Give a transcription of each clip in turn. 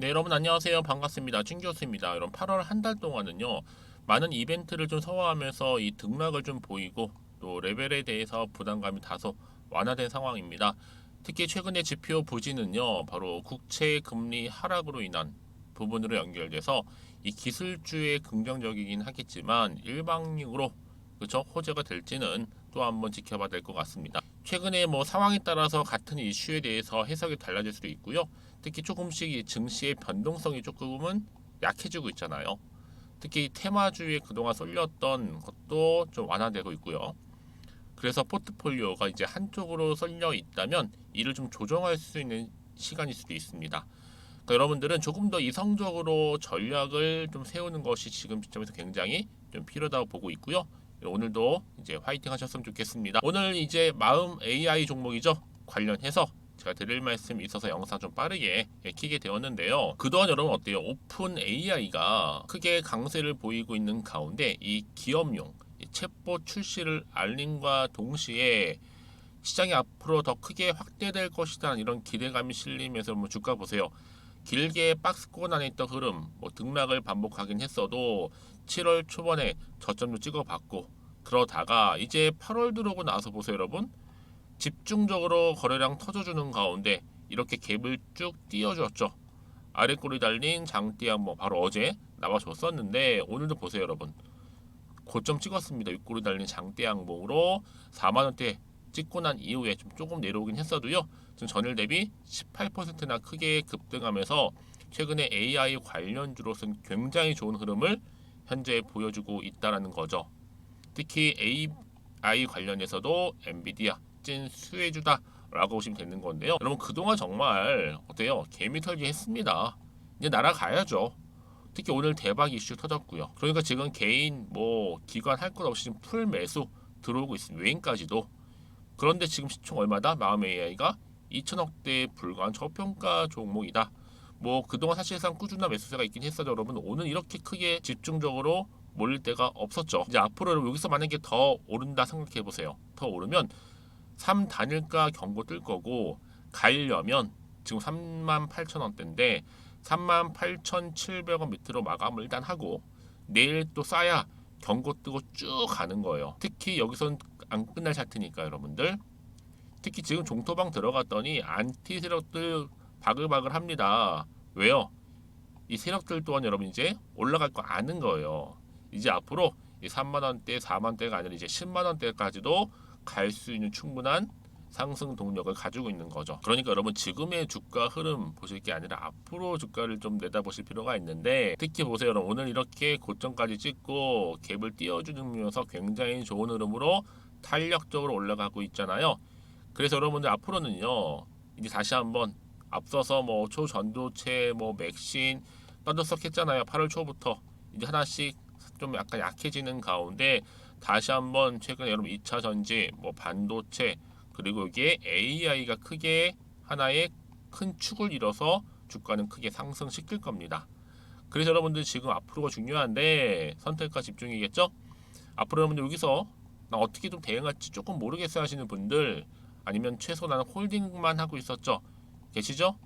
네, 여러분 안녕하세요. 반갑습니다. 찐교수입니다. 여러분 8월 한 달 동안은요. 많은 이벤트를 좀 소화하면서 이 등락을 좀 보이고 또 레벨에 대해서 부담감이 다소 완화된 상황입니다. 특히 최근의 지표 부진은요. 바로 국채 금리 하락으로 인한 부분으로 연결돼서 이 기술주에 긍정적이긴 하겠지만 일방적으로 그쵸 호재가 될지는 또 한번 지켜봐야 될 것 같습니다. 최근에 뭐 상황에 따라서 같은 이슈에 대해서 해석이 달라질 수도 있고요. 특히 조금씩 이 증시의 변동성이 조금은 약해지고 있잖아요. 특히 테마주에 그동안 쏠렸던 것도 좀 완화되고 있고요. 그래서 포트폴리오가 이제 한쪽으로 쏠려 있다면 이를 좀 조정할 수 있는 시간일 수도 있습니다. 그러니까 여러분들은 조금 더 이성적으로 전략을 좀 세우는 것이 지금 시점에서 굉장히 좀 필요하다고 보고 있고요. 오늘도 이제 화이팅 하셨으면 좋겠습니다. 오늘 이제 마음 AI 종목이죠. 관련해서 제가 드릴 말씀이 있어서 영상 좀 빠르게 키게 되었는데요. 그동안 여러분 어때요? 오픈 AI가 크게 강세를 보이고 있는 가운데 이 기업용 챗봇 출시를 알림과 동시에 시장이 앞으로 더 크게 확대될 것이다 이런 기대감이 실리면서 뭐 주가 보세요. 길게 박스권 안에 있던 흐름, 뭐 등락을 반복하긴 했어도 7월 초반에 저점도 찍어봤고 그러다가 이제 8월 들어오고 나서 보세요, 여러분. 집중적으로 거래량 터져주는 가운데 이렇게 갭을 쭉 띄워줬죠. 아래 꼬리 달린 장대 한번 바로 어제 나와줬었는데 오늘도 보세요, 여러분. 고점 찍었습니다. 윗꼬리 달린 장대 항봉으로 4만 원대 찍고 난 이후에 좀 조금 내려오긴 했어도요. 지금 전일 대비 18%나 크게 급등하면서 최근에 AI 관련주로서는 굉장히 좋은 흐름을 현재 보여주고 있다라는 거죠. 특히 AI 관련해서도 엔비디아 찐 수혜주다라고 보시면 되는 건데요. 여러분 그동안 정말 어때요? 개미털기 했습니다. 이제 날아가야죠. 특히 오늘 대박 이슈 터졌고요. 그러니까 지금 개인 뭐 기관 할 것 없이 풀 매수 들어오고 있습니다. 외인까지도. 그런데 지금 시총 얼마다? 마음 AI가 2천억대에 불과한 저평가 종목이다. 뭐 그동안 사실상 꾸준한 매수세가 있긴 했어도 여러분 오늘 이렇게 크게 집중적으로 몰릴 때가 없었죠. 이제 앞으로 여기서 만약에 더 오른다 생각해 보세요. 더 오르면 3 단일가 경고 뜰 거고 가려면 지금 38,000원대인데 38,700원 밑으로 마감을 일단 하고 내일 또 싸야 경고 뜨고 쭉 가는 거예요. 특히 여기선 안 끝날 차트니까 여러분들. 특히 지금 종토방 들어갔더니 안티 세력들 바글바글 합니다. 왜요? 이 세력들 또한 여러분 이제 올라갈 거 아는 거예요. 이제 앞으로 이 3만 원대, 4만 원대가 아니라 이제 10만 원대까지도 갈 수 있는 충분한 상승 동력을 가지고 있는 거죠. 그러니까 여러분 지금의 주가 흐름 보실 게 아니라 앞으로 주가를 좀 내다보실 필요가 있는데 특히 보세요. 여러분 오늘 이렇게 고점까지 찍고 갭을 띄워주면서 굉장히 좋은 흐름으로 탄력적으로 올라가고 있잖아요. 그래서 여러분들 앞으로는요. 이제 다시 한번 앞서서 뭐 초전도체 뭐 맥신 떠들썩했잖아요. 8월 초부터 이제 하나씩 좀 약간 약해지는 가운데 다시 한번 최근에 여러분 2차 전지 뭐 반도체 그리고 여기에 AI가 크게 하나의 큰 축을 이뤄서 주가는 크게 상승시킬 겁니다. 그래서 여러분들 지금 앞으로가 중요한데 선택과 집중이겠죠? 앞으로 여러분들 여기서 나 어떻게 좀 대응할지 조금 모르겠어 하시는 분들 아니면 최소 나는 홀딩만 하고 있었죠? 계시죠?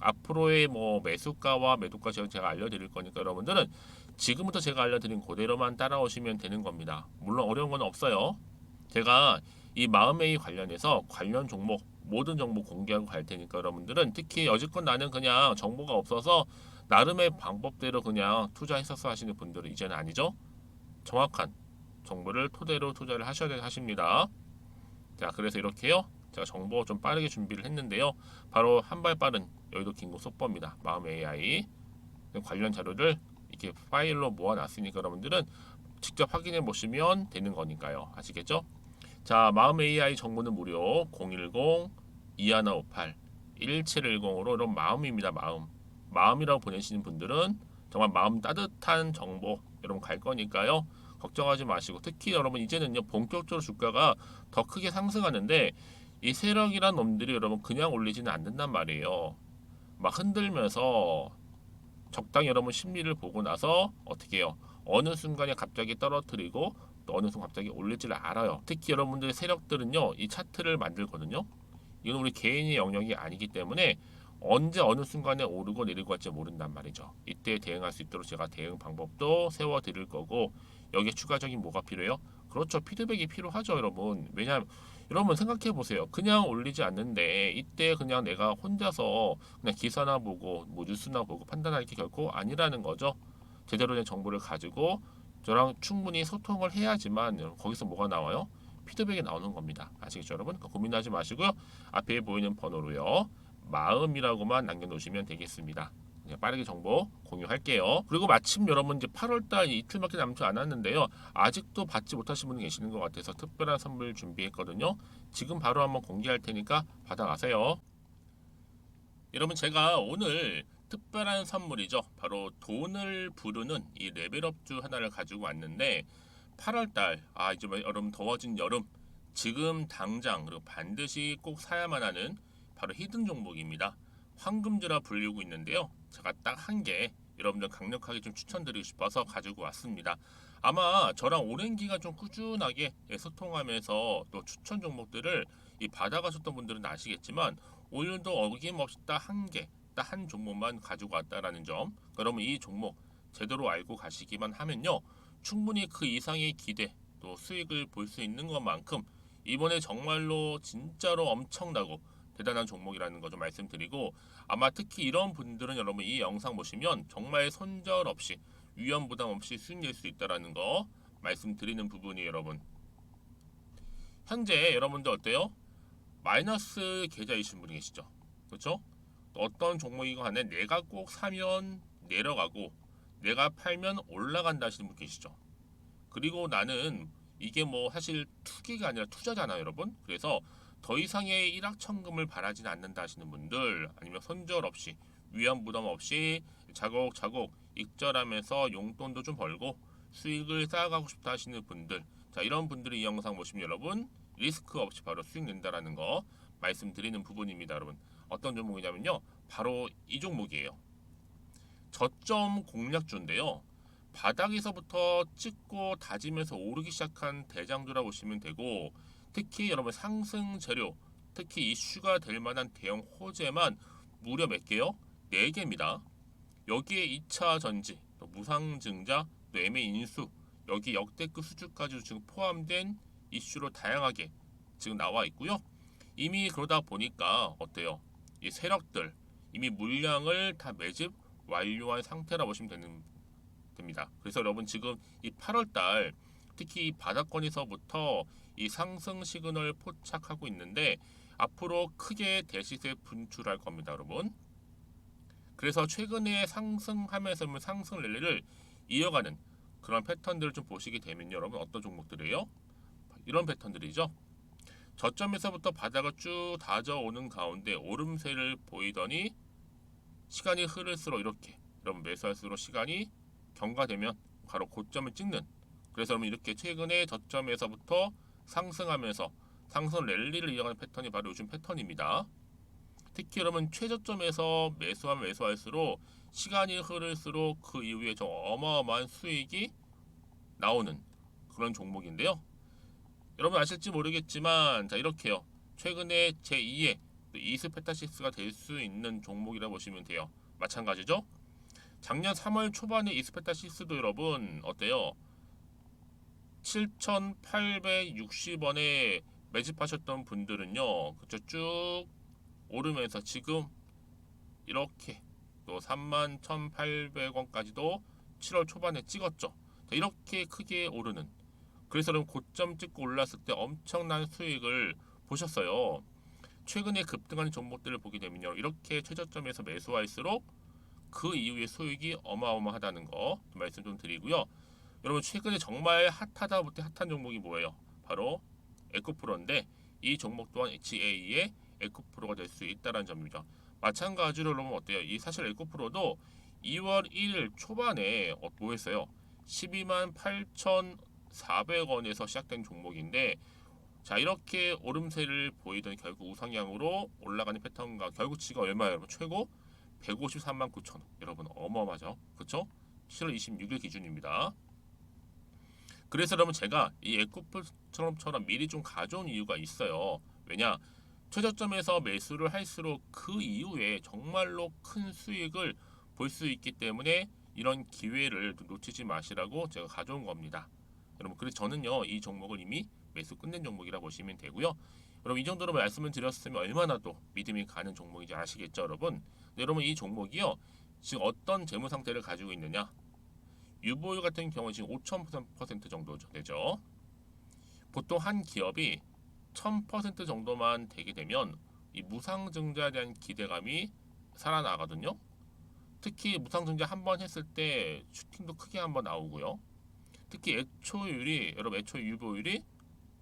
앞으로의 뭐 매수가와 매도가 제가 알려드릴 거니까 여러분들은 지금부터 제가 알려드린 그대로만 따라오시면 되는 겁니다. 물론 어려운 건 없어요. 제가 이 마음의 관련해서 관련 종목 모든 정보 공개하고 갈 테니까 여러분들은 특히 여지껏 나는 그냥 정보가 없어서 나름의 방법대로 그냥 투자했었어 하시는 분들은 이제는 아니죠. 정확한 정보를 토대로 투자를 하셔야 하십니다. 자, 그래서 이렇게요. 제가 정보 좀 빠르게 준비를 했는데요. 바로 한 발 빠른 여의도 긴급 속보입니다. 마음 AI 관련 자료를 이렇게 파일로 모아놨으니까 여러분들은 직접 확인해 보시면 되는 거니까요. 아시겠죠? 자, 마음 AI 정보는 무료 010-2158-1710으로 이런 마음입니다. 마음. 마음이라고 보내시는 분들은 정말 마음 따뜻한 정보 여러분 갈 거니까요. 걱정하지 마시고 특히 여러분 이제는요 본격적으로 주가가 더 크게 상승하는데 이 세력이란 놈들이 여러분 그냥 올리지는 않는단 말이에요. 막 흔들면서 적당히 여러분 심리를 보고 나서 어떻게 해요? 어느 순간에 갑자기 떨어뜨리고 또 어느 순간 갑자기 올릴지를 알아요. 특히 여러분들 세력들은요 이 차트를 만들거든요. 이건 우리 개인의 영역이 아니기 때문에 언제 어느 순간에 오르고 내리고 할지 모른단 말이죠. 이때 대응할 수 있도록 제가 대응 방법도 세워 드릴 거고, 여기에 추가적인 뭐가 필요해요? 그렇죠. 피드백이 필요하죠, 여러분. 왜냐하면 여러분 생각해 보세요. 그냥 올리지 않는데 이때 그냥 내가 혼자서 그냥 기사나 보고 뭐 뉴스나 보고 판단할 게 결코 아니라는 거죠. 제대로 된 정보를 가지고 저랑 충분히 소통을 해야지만 거기서 뭐가 나와요? 피드백이 나오는 겁니다. 아시겠죠, 여러분? 고민하지 마시고요. 앞에 보이는 번호로요. 마음이라고만 남겨놓으시면 되겠습니다. 빠르게 정보 공유할게요. 그리고 마침 여러분 이제 8월달 이틀밖에 남지 않았는데요. 아직도 받지 못하신 분이 계시는 것 같아서 특별한 선물 준비했거든요. 지금 바로 한번 공개할 테니까 받아가세요. 여러분 제가 오늘 특별한 선물이죠. 바로 돈을 부르는 이 레벨업주 하나를 가지고 왔는데 8월달 이제 여름 더워진 여름 지금 당장 그리고 반드시 꼭 사야만 하는 바로 히든 종목입니다. 황금주라 불리고 있는데요. 제가 딱 한 개 여러분들 강력하게 좀 추천드리고 싶어서 가지고 왔습니다. 아마 저랑 오랜 기간 좀 꾸준하게 소통하면서 또 추천 종목들을 받아가셨던 분들은 아시겠지만 오늘도 어김없이 딱 한 개, 딱 한 종목만 가지고 왔다라는 점. 그러면 이 종목 제대로 알고 가시기만 하면요. 충분히 그 이상의 기대 또 수익을 볼 수 있는 것만큼 이번에 정말로 진짜로 엄청나고 대단한 종목이라는 거 좀 말씀드리고, 아마 특히 이런 분들은 여러분 이 영상 보시면 정말 손절 없이 위험 부담 없이 수익 낼 수 있다라는 거 말씀드리는 부분이 여러분. 현재 여러분들 어때요? 마이너스 계좌이신 분이 계시죠? 그렇죠? 어떤 종목이건 간에 내가 꼭 사면 내려가고 내가 팔면 올라간다 하시는 분 계시죠? 그리고 나는 이게 뭐 사실 투기가 아니라 투자잖아요, 여러분. 그래서 더 이상의 일확천금을 바라지는 않는다 하시는 분들, 아니면 손절 없이 위험 부담 없이 차곡차곡 익절하면서 용돈도 좀 벌고 수익을 쌓아가고 싶다 하시는 분들, 자 이런 분들이 이 영상 보시면 여러분 리스크 없이 바로 수익 낸다라는 거 말씀드리는 부분입니다, 여러분. 어떤 종목이냐면요, 바로 이 종목이에요. 저점 공략주인데요. 바닥에서부터 찍고 다지면서 오르기 시작한 대장주라 보시면 되고, 특히 여러분 상승 재료, 특히 이슈가 될 만한 대형 호재만 무려 몇 개요? 4개입니다. 여기에 2차 전지, 또 무상증자, 또 매매 인수, 여기 역대급 수주까지 지금 포함된 이슈로 다양하게 지금 나와 있고요. 이미 그러다 보니까 어때요? 이 세력들 이미 물량을 다 매집 완료한 상태라 보시면 됩니다. 그래서 여러분 지금 이 8월달 특히 이 바닥권에서부터 이 상승 시그널 포착하고 있는데 앞으로 크게 대시세 분출할 겁니다, 여러분. 그래서 최근에 상승하면서 상승 랠리를 이어가는 그런 패턴들을 좀 보시게 되면 여러분 어떤 종목들이에요? 이런 패턴들이죠. 저점에서부터 바닥을 쭉 다져오는 가운데 오름세를 보이더니 시간이 흐를수록 이렇게 여러분 매수할수록 시간이 경과되면 바로 고점을 찍는, 그래서 여러분 이렇게 최근에 저점에서부터 상승하면서 상승 랠리를 이어가는 패턴이 바로 요즘 패턴입니다. 특히 여러분 최저점에서 매수하면 매수할수록 시간이 흐를수록 그 이후에 좀 어마어마한 수익이 나오는 그런 종목인데요. 여러분 아실지 모르겠지만 자 이렇게요. 최근에 제2의 이스페타시스가 될 수 있는 종목이라 보시면 돼요. 마찬가지죠. 작년 3월 초반에 이스페타시스도 여러분 어때요? 7,860원에 매집하셨던 분들은요. 그쵸 쭉 오르면서 지금 이렇게 또 31,800원까지도 7월 초반에 찍었죠. 자, 이렇게 크게 오르는, 그래서 그럼 고점 찍고 올랐을 때 엄청난 수익을 보셨어요. 최근에 급등하는 종목들을 보게 되면요, 이렇게 최저점에서 매수할수록 그 이후에 수익이 어마어마하다는 거 말씀 좀 드리고요. 여러분 최근에 정말 핫하다 못해 핫한 종목이 뭐예요? 바로 에코프로인데 이 종목 또한 HA의 에코프로가 될 수 있다는 점입니다. 마찬가지로 여러분 어때요? 이 사실 에코프로도 2월 1일 초반에 뭐 했어요? 12만 8,400원에서 시작된 종목인데, 자 이렇게 오름세를 보이던 결국 우상향으로 올라가는 패턴과 결국 지가 얼마예요, 여러분? 최고 153만 9천 원. 여러분 어마어마하죠, 그렇죠? 7월 26일 기준입니다. 그래서 여러분 제가 이 에코프로처럼 미리 좀 가져온 이유가 있어요. 왜냐? 최저점에서 매수를 할수록 그 이후에 정말로 큰 수익을 볼 수 있기 때문에 이런 기회를 놓치지 마시라고 제가 가져온 겁니다. 여러분, 그래서 저는요 이 종목을 이미 매수 끝낸 종목이라 보시면 되고요. 여러분, 이 정도로 말씀을 드렸으면 얼마나 또 믿음이 가는 종목인지 아시겠죠, 여러분? 네, 여러분, 이 종목이요 지금 어떤 재무 상태를 가지고 있느냐? 유보율 같은 경우 지금 5,000% 정도 되죠. 보통 한 기업이 1000% 정도만 되게 되면 이 무상증자에 대한 기대감이 살아나거든요. 특히 무상증자 한 번 했을 때 슈팅도 크게 한번 나오고요. 특히 애초율이, 여러분, 애초 유보율이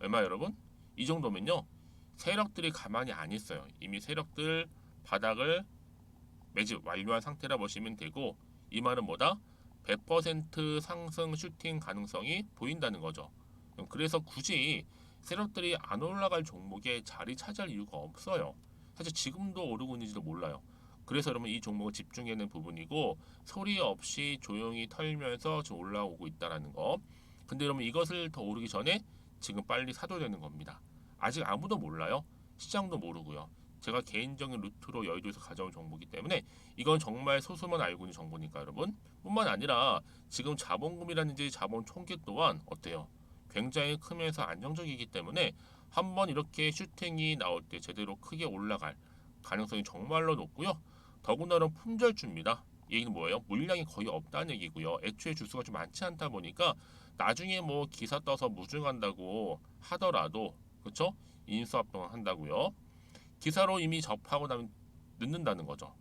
얼마, 여러분? 이 정도면요 세력들이 가만히 안 있어요. 이미 세력들 바닥을 매집 완료한 상태라 보시면 되고, 이 말은 뭐다? 100% 상승 슈팅 가능성이 보인다는 거죠. 그래서 굳이 세력들이 안 올라갈 종목에 자리 차지할 이유가 없어요. 사실 지금도 오르고 있는지도 몰라요. 그래서 여러분, 이 종목을 집중해야 하는 부분이고, 소리 없이 조용히 털면서 좀 올라오고 있다는 거. 근데 여러분, 이것을 더 오르기 전에 지금 빨리 사도 되는 겁니다. 아직 아무도 몰라요. 시장도 모르고요. 제가 개인적인 루트로 여의도에서 가져온 정보이기 때문에 이건 정말 소수만 알고 있는 정보니까 여러분. 뿐만 아니라 지금 자본금이라든지 자본 총계 또한 어때요? 굉장히 크면서 안정적이기 때문에 한번 이렇게 슈팅이 나올 때 제대로 크게 올라갈 가능성이 정말로 높고요. 더군다나 품절주입니다. 이 얘기는 뭐예요? 물량이 거의 없다는 얘기고요. 애초에 주수가 좀 많지 않다 보니까 나중에 뭐 기사 떠서 무증한다고 하더라도, 그렇죠? 인수합병을 한다고요. 기사로 이미 접하고 나면 늦는다는 거죠.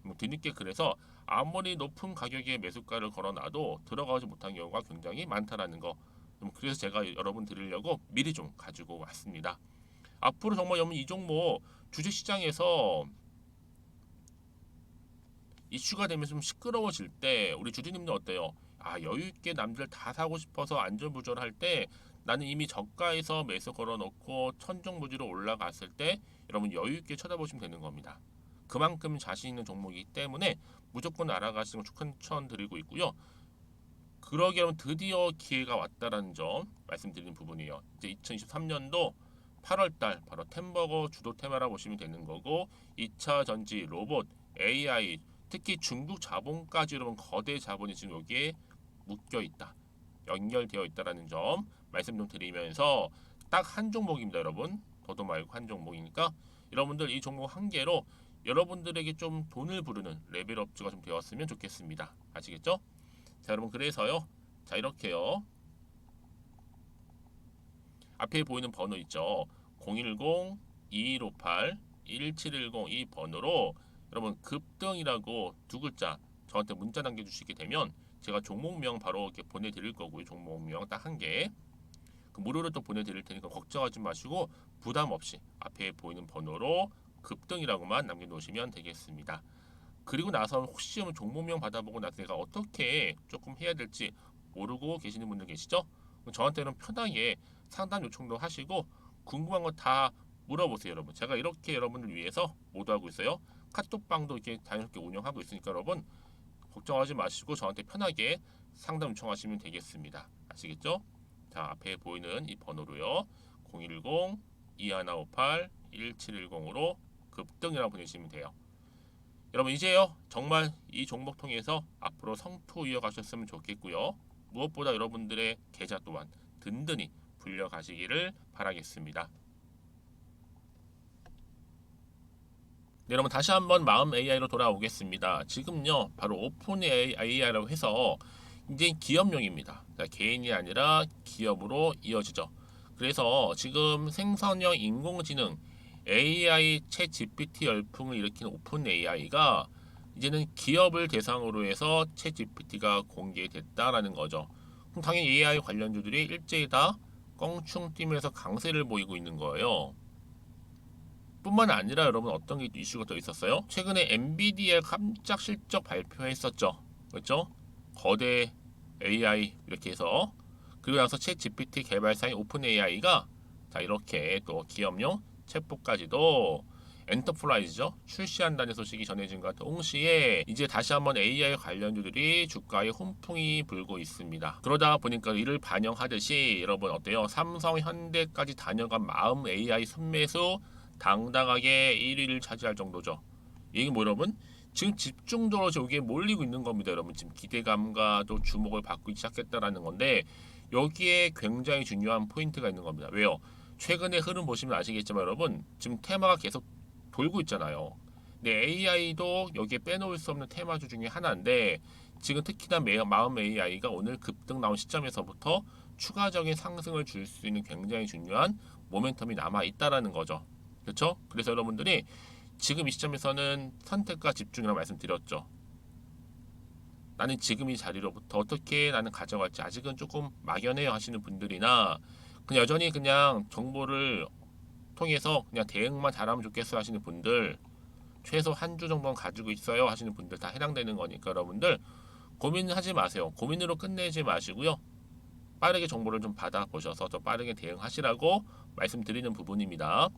뭐 뒤늦게, 그래서 아무리 높은 가격에 매수가를 걸어놔도 들어가지 못한 경우가 굉장히 많다라는 거. 그래서 제가 여러분 드리려고 미리 좀 가지고 왔습니다. 앞으로 정말 여러분, 이 종목 주식시장에서 이슈가 되면 좀 시끄러워질 때 우리 주주님들 어때요? 아, 여유 있게 남들 다 사고 싶어서 안절부절할 때 나는 이미 저가에서 매수 걸어놓고 천정부지로 올라갔을 때 여러분 여유 있게 쳐다보시면 되는 겁니다. 그만큼 자신 있는 종목이기 때문에 무조건 알아가시는 걸 추천드리고 있고요. 그러기 여러분, 드디어 기회가 왔다라는 점 말씀드리는 부분이에요. 이제 2023년도 8월달 바로 템버거 주도 테마라 보시면 되는 거고, 2차 전지, 로봇, AI, 특히 중국 자본까지 여러분 거대 자본이 지금 여기에 묶여 있다, 연결되어 있다라는 점 말씀 좀 드리면서 딱 한 종목입니다, 여러분. 더도 말고 한 종목이니까 여러분들 이 종목 한 개로 여러분들에게 좀 돈을 부르는 레벨업주가 좀 되었으면 좋겠습니다. 아시겠죠? 자, 여러분, 그래서요. 자, 이렇게요. 앞에 보이는 번호 있죠. 010-2158-1710 이 번호로 여러분 급등이라고 두 글자 저한테 문자 남겨주시게 되면 제가 종목명 바로 이렇게 보내드릴 거고요. 종목명 딱 한 개. 그 무료로 또 보내드릴 테니까 걱정하지 마시고 부담 없이 앞에 보이는 번호로 급등이라고만 남겨놓으시면 되겠습니다. 그리고 나서 혹시 종목명 받아보고 나서 내가 어떻게 조금 해야 될지 모르고 계시는 분들 계시죠? 저한테는 편하게 상담 요청도 하시고 궁금한 거 다 물어보세요, 여러분. 제가 이렇게 여러분을 위해서 모두하고 있어요. 카톡방도 이렇게 자연스럽게 운영하고 있으니까 여러분 걱정하지 마시고 저한테 편하게 상담 요청하시면 되겠습니다. 아시겠죠? 자, 앞에 보이는 이 번호로요. 010-2158-1710으로 급등이라고 보내시면 돼요. 여러분, 이제요 정말 이 종목 통해서 앞으로 성투 이어가셨으면 좋겠고요. 무엇보다 여러분들의 계좌 또한 든든히 불려가시기를 바라겠습니다. 네, 여러분, 다시 한번 마음 AI로 돌아오겠습니다. 지금요 바로 오픈 AI라고 해서 이제 기업용입니다. 그러니까 개인이 아니라 기업으로 이어지죠. 그래서 지금 생성형 인공지능 AI 챗 GPT 열풍을 일으키는 오픈 AI가 이제는 기업을 대상으로 해서 챗 GPT가 공개됐다라는 거죠. 그럼 당연히 AI 관련주들이 일제히 다 껑충 뛰면서 강세를 보이고 있는 거예요. 뿐만 아니라 여러분, 어떤 게 이슈가 더 있었어요? 최근에 엔비디아 깜짝 실적 발표했었죠. 그렇죠? 거대 AI 이렇게 해서, 그리고 나서 챗 GPT 개발사인 오픈 AI가 자 이렇게 또 기업용 챗봇까지도 엔터프라이즈죠, 출시한다는 소식이 전해진 것 동시에 이제 다시 한번 AI 관련주들이 주가에 훈풍이 불고 있습니다. 그러다 보니까 이를 반영하듯이 여러분 어때요? 삼성, 현대까지 다녀간 마음 AI 순매수 당당하게 1위를 차지할 정도죠. 이게 뭐 여러분? 지금 집중적으로 저기에 몰리고 있는 겁니다. 여러분 지금 기대감과 또 주목을 받고 시작했다라는 건데 여기에 굉장히 중요한 포인트가 있는 겁니다. 왜요? 최근의 흐름 보시면 아시겠지만 여러분 지금 테마가 계속 돌고 있잖아요. 네, AI도 여기에 빼놓을 수 없는 테마주 중에 하나인데 지금 특히나 마음 AI가 오늘 급등 나온 시점에서부터 추가적인 상승을 줄 수 있는 굉장히 중요한 모멘텀이 남아 있다라는 거죠. 그렇죠? 그래서 여러분들이 지금 이 시점에서는 선택과 집중이라고 말씀드렸죠. 나는 지금 이 자리로부터 어떻게 나는 가져갈지 아직은 조금 막연해요 하시는 분들이나 그냥 여전히 그냥 정보를 통해서 그냥 대응만 잘하면 좋겠어 하시는 분들 최소 한 주 정도는 가지고 있어요 하시는 분들 다 해당되는 거니까 여러분들 고민하지 마세요. 고민으로 끝내지 마시고요. 빠르게 정보를 좀 받아보셔서 더 빠르게 대응하시라고 말씀드리는 부분입니다.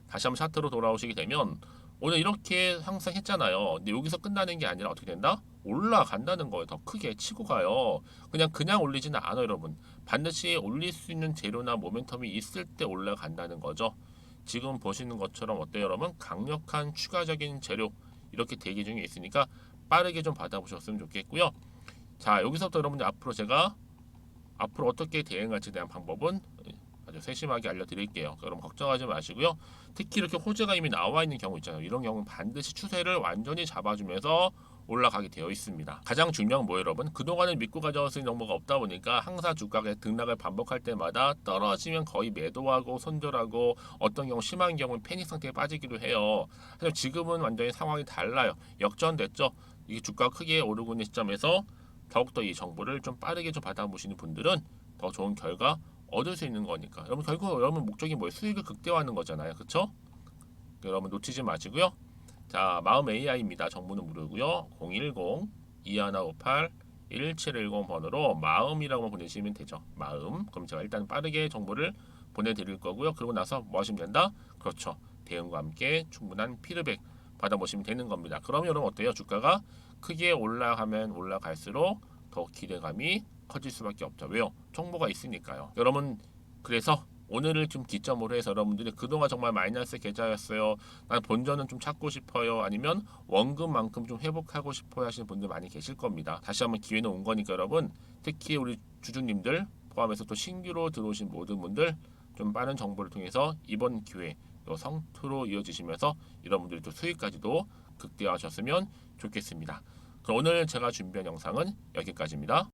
다시 한번 차트로 돌아오시게 되면 오늘 이렇게 항상 했잖아요. 근데 여기서 끝나는 게 아니라 어떻게 된다? 올라간다는 거예요. 더 크게 치고 가요. 그냥 올리지는 않아요, 여러분. 반드시 올릴 수 있는 재료나 모멘텀이 있을 때 올라간다는 거죠. 지금 보시는 것처럼 어때요, 여러분? 강력한 추가적인 재료 이렇게 대기 중에 있으니까 빠르게 좀 받아보셨으면 좋겠고요. 자, 여기서부터 여러분들 앞으로 어떻게 대응할지에 대한 방법은 아주 세심하게 알려드릴게요. 여러분 걱정하지 마시고요. 특히 이렇게 호재가 이미 나와 있는 경우 있잖아요. 이런 경우는 반드시 추세를 완전히 잡아주면서 올라가게 되어 있습니다. 가장 중요한 뭐예요, 여러분? 그동안은 믿고 가져왔을 정보가 없다 보니까 항상 주가가 등락을 반복할 때마다 떨어지면 거의 매도하고 손절하고 어떤 경우 심한 경우는 패닉 상태에 빠지기도 해요. 하지만 지금은 완전히 상황이 달라요. 역전됐죠. 이게 주가가 크게 오르고 있는 시점에서 더욱더 이 정보를 좀 빠르게 좀 받아보시는 분들은 더 좋은 결과 얻을 수 있는 거니까. 여러분 결국 여러분 목적이 뭐예요? 수익을 극대화하는 거잖아요. 그렇죠? 여러분 놓치지 마시고요. 자, 마음 AI입니다. 정보는 무료고요. 010-2158-1710 번호로 마음이라고 보내시면 되죠. 마음. 그럼 제가 일단 빠르게 정보를 보내드릴 거고요. 그러고 나서 뭐 하시면 된다? 그렇죠. 대응과 함께 충분한 피드백 받아보시면 되는 겁니다. 그러면 여러분 어때요? 주가가 크게 올라가면 올라갈수록 더 기대감이 커질 수밖에 없죠. 왜요? 정보가 있으니까요. 여러분 그래서 오늘을 좀 기점으로 해서 여러분들이 그동안 정말 마이너스 계좌였어요. 난 본전은 좀 찾고 싶어요. 아니면 원금만큼 좀 회복하고 싶어요 하시는 분들 많이 계실 겁니다. 다시 한번 기회는 온 거니까 여러분 특히 우리 주주님들 포함해서 또 신규로 들어오신 모든 분들 좀 빠른 정보를 통해서 이번 기회 또 성투로 이어지시면서 여러분들이 또 수익까지도 극대화하셨으면 좋겠습니다. 그럼 오늘 제가 준비한 영상은 여기까지입니다.